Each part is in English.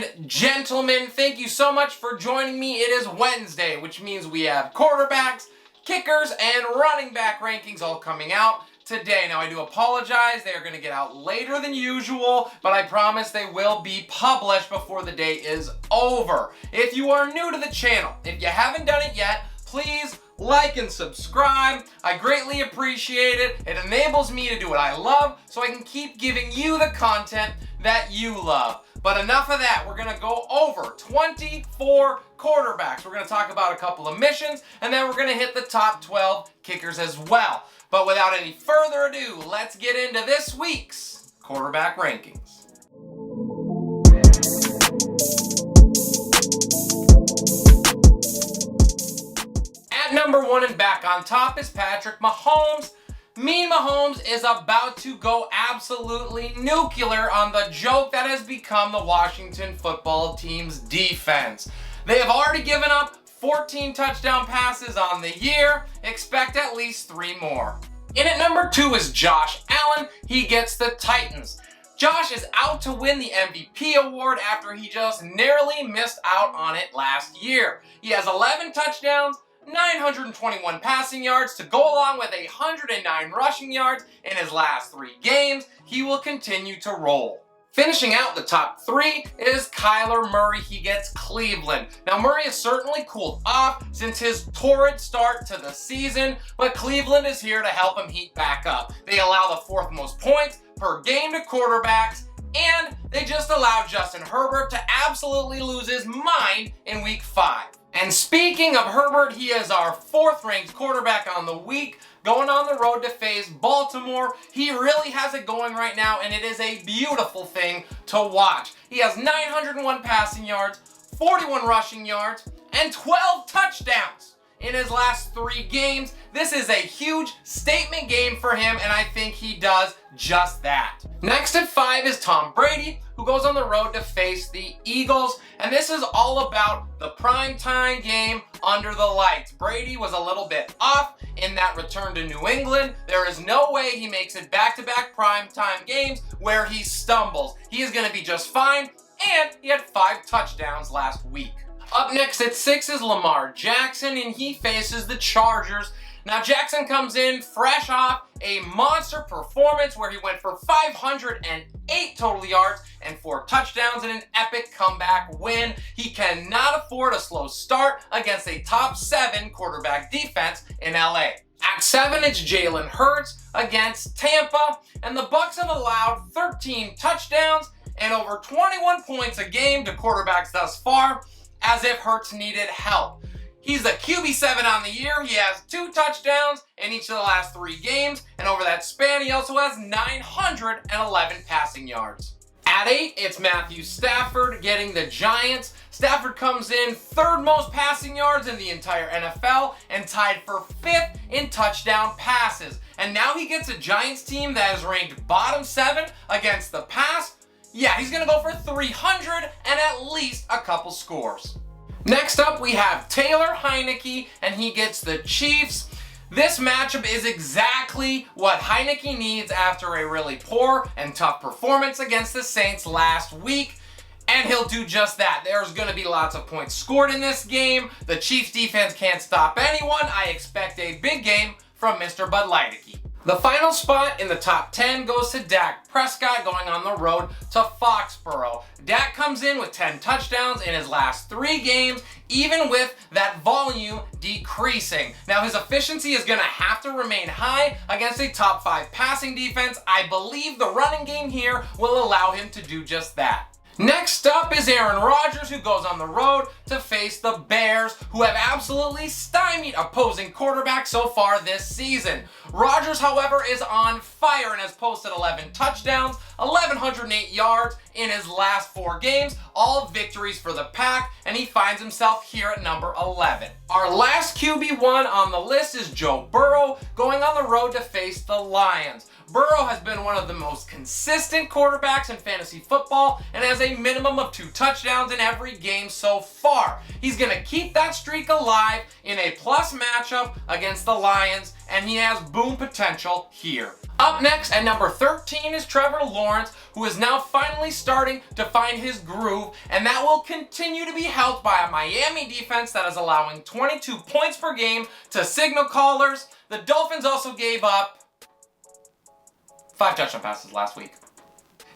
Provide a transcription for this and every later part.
and gentlemen, thank you so much for joining me. It is Wednesday, which means we have quarterbacks, kickers, and running back rankings all coming out today. Now, I do apologize. They are going to get out later than usual, but I promise they will be published before the day is over. If you are new to the channel, if you haven't done it yet, please like and subscribe. I greatly appreciate it. It enables me to do what I love so I can keep giving you the content that you love. But enough of that. We're going to go over 24 quarterbacks. We're going to talk about a couple of missions, and then we're going to hit the top 12 kickers as well. But without any further ado, let's get into this week's quarterback rankings. At number 1 and back on top is Patrick Mahomes. Mean Mahomes is about to go absolutely nuclear on the joke that has become the Washington football team's defense. They have already given up 14 touchdown passes on the year. Expect at least 3 more. In at number 2 is Josh Allen. He gets the Titans. Josh is out to win the MVP award after he just narrowly missed out on it last year. He has 11 touchdowns, 921 passing yards to go along with 109 rushing yards in his last 3 games. He will continue to roll. Finishing out the top 3 is Kyler Murray. He gets Cleveland. Now, Murray has certainly cooled off since his torrid start to the season, but Cleveland is here to help him heat back up. They allow the 4th most points per game to quarterbacks, and they just allowed Justin Herbert to absolutely lose his mind in week 5. And speaking of Herbert, he is our 4th ranked quarterback on the week, going on the road to face Baltimore. He really has it going right now, and it is a beautiful thing to watch. He has 901 passing yards, 41 rushing yards, and 12 touchdowns in his last 3 games. This is a huge statement game for him, and I think he does just that. Next at 5 is Tom Brady, who goes on the road to face the Eagles, and this is all about the primetime game under the lights. Brady was a little bit off in that return to New England. There is no way he makes it back-to-back primetime games where he stumbles. He is going to be just fine, and he had 5 touchdowns last week. Up next at 6 is Lamar Jackson, and he faces the Chargers. Now, Jackson comes in fresh off a monster performance where he went for 508 total yards and 4 touchdowns in an epic comeback win. He cannot afford a slow start against a top 7 quarterback defense in LA. At 7, it's Jalen Hurts against Tampa, and the Bucs have allowed 13 touchdowns and over 21 points a game to quarterbacks thus far, as if Hurts needed help. He's the QB7 on the year. He has 2 touchdowns in each of the last 3 games, and over that span, he also has 911 passing yards. At 8, it's Matthew Stafford getting the Giants. Stafford comes in 3rd most passing yards in the entire NFL and tied for 5th in touchdown passes. And now he gets a Giants team that is ranked bottom 7 against the pass. Yeah, he's going to go for 300 and at least a couple scores. Next up, we have Taylor Heinicke, and he gets the Chiefs. This matchup is exactly what Heinicke needs after a really poor and tough performance against the Saints last week, and he'll do just that. There's going to be lots of points scored in this game. The Chiefs defense can't stop anyone. I expect a big game from Mr. Bud Lighticky. The final spot in the top 10 goes to Dak Prescott going on the road to Foxborough. Dak comes in with 10 touchdowns in his last 3 games, even with that volume decreasing. Now, his efficiency is going to have to remain high against a top 5 passing defense. I believe the running game here will allow him to do just that. Next up is Aaron Rodgers, who goes on the road to face the Bears, who have absolutely stymied opposing quarterbacks so far this season. Rodgers, however, is on fire and has posted 11 touchdowns, 1,108 yards in his last 4 games, all victories for the Pack, and he finds himself here at number 11. Our last QB1 on the list is Joe Burrow, going on the road to face the Lions. Burrow has been one of the most consistent quarterbacks in fantasy football and has a minimum of 2 touchdowns in every game so far. He's going to keep that streak alive in a plus matchup against the Lions, and he has boom potential here. Up next at number 13 is Trevor Lawrence, who is now finally starting to find his groove, and that will continue to be helped by a Miami defense that is allowing 22 points per game to signal callers. The Dolphins also gave up 5 touchdown passes last week.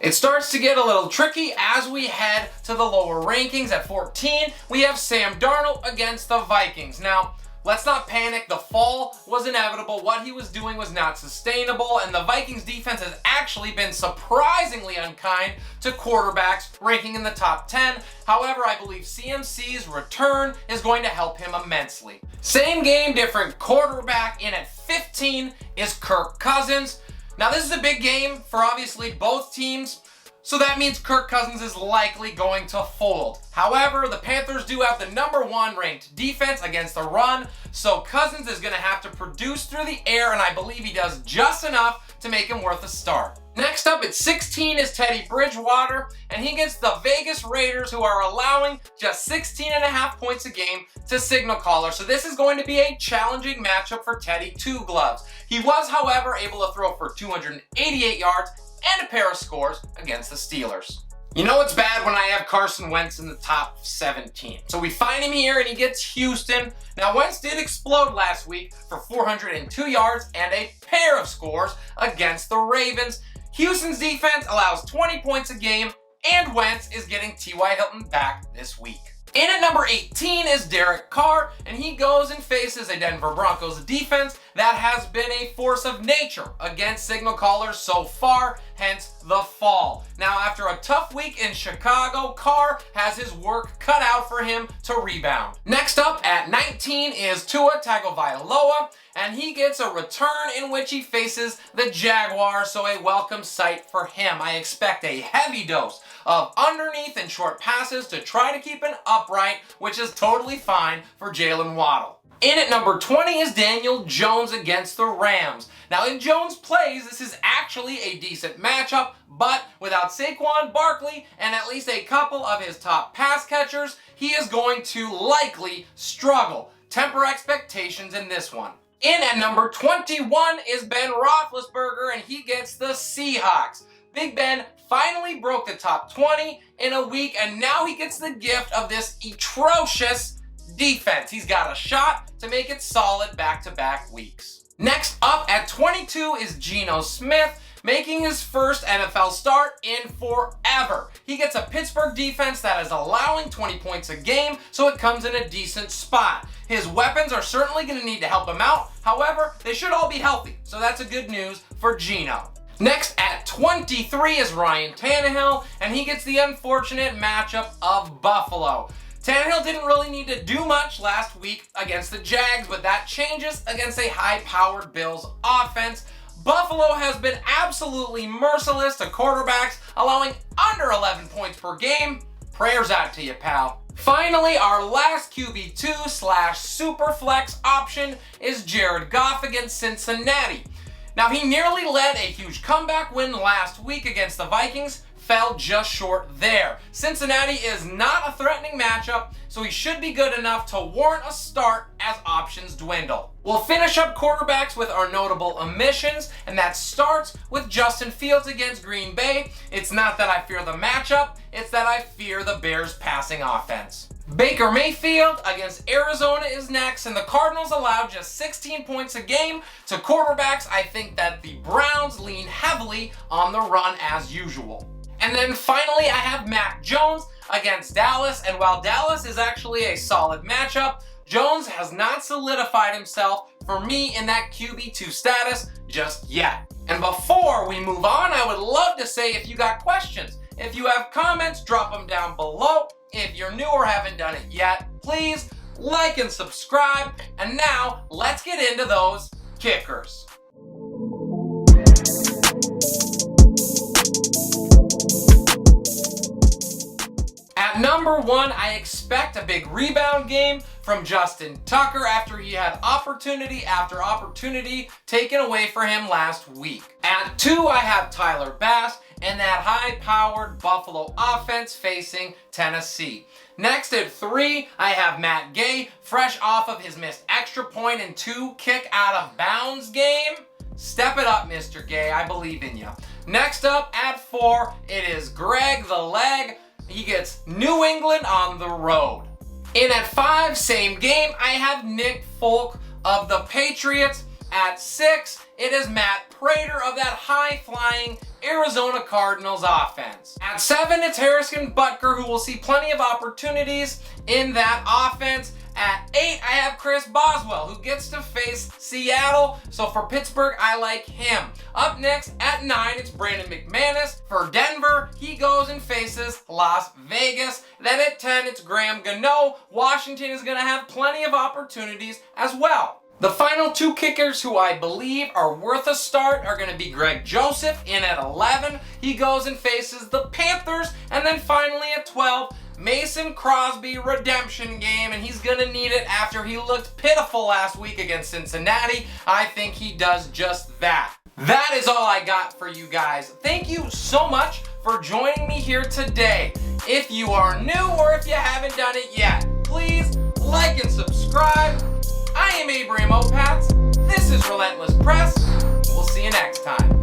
It starts to get a little tricky as we head to the lower rankings. At 14, we have Sam Darnold against the Vikings. Now, let's not panic. The fall was inevitable. What he was doing was not sustainable, and the Vikings defense has actually been surprisingly unkind to quarterbacks, ranking in the top 10. However, I believe CMC's return is going to help him immensely. Same game, different quarterback. In at 15 is Kirk Cousins. Now, this is a big game for obviously both teams, so that means Kirk Cousins is likely going to fold. However, the Panthers do have the number 1 ranked defense against the run, so Cousins is going to have to produce through the air, and I believe he does just enough to make him worth a start. Next up at 16 is Teddy Bridgewater, and he gets the Vegas Raiders, who are allowing just 16.5 points a game to signal callers. So this is going to be a challenging matchup for Teddy Two Gloves. He was, however, able to throw for 288 yards and a pair of scores against the Steelers. You know it's bad when I have Carson Wentz in the top 17. So we find him here and he gets Houston. Now Wentz did explode last week for 402 yards and a pair of scores against the Ravens. Houston's defense allows 20 points a game, and Wentz is getting T.Y. Hilton back this week. In at number 18 is Derek Carr, and he goes and faces a Denver Broncos defense that has been a force of nature against signal callers so far, hence the fall. Now, after a tough week in Chicago, Carr has his work cut out for him to rebound. Next up at 19 is Tua Tagovailoa, and he gets a return in which he faces the Jaguars, so a welcome sight for him. I expect a heavy dose of underneath and short passes to try to keep an upright, which is totally fine for Jalen Waddle. In at number 20 is Daniel Jones against the Rams. Now, if Jones plays, this is actually a decent matchup, but without Saquon Barkley and at least a couple of his top pass catchers, he is going to likely struggle. Temper expectations in this one. In at number 21 is Ben Roethlisberger, and he gets the Seahawks. Big Ben finally broke the top 20 in a week, and now he gets the gift of this atrocious defense. He's got a shot to make it solid back-to-back weeks. Next up at 22 is Geno Smith, making his first NFL start in forever. He gets a Pittsburgh defense that is allowing 20 points a game, so it comes in a decent spot. His weapons are certainly going to need to help him out. However, they should all be healthy, so that's a good news for Geno. Next at 23 is Ryan Tannehill, and he gets the unfortunate matchup of Buffalo. Tannehill didn't really need to do much last week against the Jags, but that changes against a high-powered Bills offense. Buffalo has been absolutely merciless to quarterbacks, allowing under 11 points per game. Prayers out to you, pal. Finally, our last QB2/Superflex option is Jared Goff against Cincinnati. Now, he nearly led a huge comeback win last week against the Vikings, fell just short there. Cincinnati is not a threatening matchup, so he should be good enough to warrant a start as options dwindle. We'll finish up quarterbacks with our notable omissions, and that starts with Justin Fields against Green Bay. It's not that I fear the matchup, it's that I fear the Bears' passing offense. Baker Mayfield against Arizona is next, and the Cardinals allow just 16 points a game to quarterbacks. I think that the Browns lean heavily on the run as usual. And then finally, I have Mac Jones against Dallas, and while Dallas is actually a solid matchup, Jones has not solidified himself for me in that QB2 status just yet. And before we move on, I would love to say if you got questions, if you have comments, drop them down below. If you're new or haven't done it yet, please like and subscribe. And now, let's get into those kickers. At number 1, I expect a big rebound game from Justin Tucker after he had opportunity after opportunity taken away from him last week. At 2, I have Tyler Bass, in that high-powered Buffalo offense facing Tennessee. Next at 3, I have Matt Gay, fresh off of his missed extra point and 2 kick out of bounds game. Step it up, Mr. Gay. I believe in you. Next up at 4, it is Greg the Leg. He gets New England on the road. In at 5, same game, I have Nick Folk of the Patriots. At 6, it is Matt Prater of that high-flying Arizona Cardinals offense. At 7, it's Harrison Butker, who will see plenty of opportunities in that offense. At 8, I have Chris Boswell, who gets to face Seattle. So for Pittsburgh, I like him. Up next, at 9, it's Brandon McManus. For Denver, he goes and faces Las Vegas. Then at 10, it's Graham Gano. Washington is going to have plenty of opportunities as well. The final 2 kickers who I believe are worth a start are going to be Greg Joseph in at 11. He goes and faces the Panthers. And then finally at 12, Mason Crosby redemption game, and he's going to need it after he looked pitiful last week against Cincinnati. I think he does just that. That is all I got for you guys. Thank you so much for joining me here today. If you are new or if you haven't done it yet, please like and subscribe. I am Abraham Opatz. This is Relentless Press. We'll see you next time.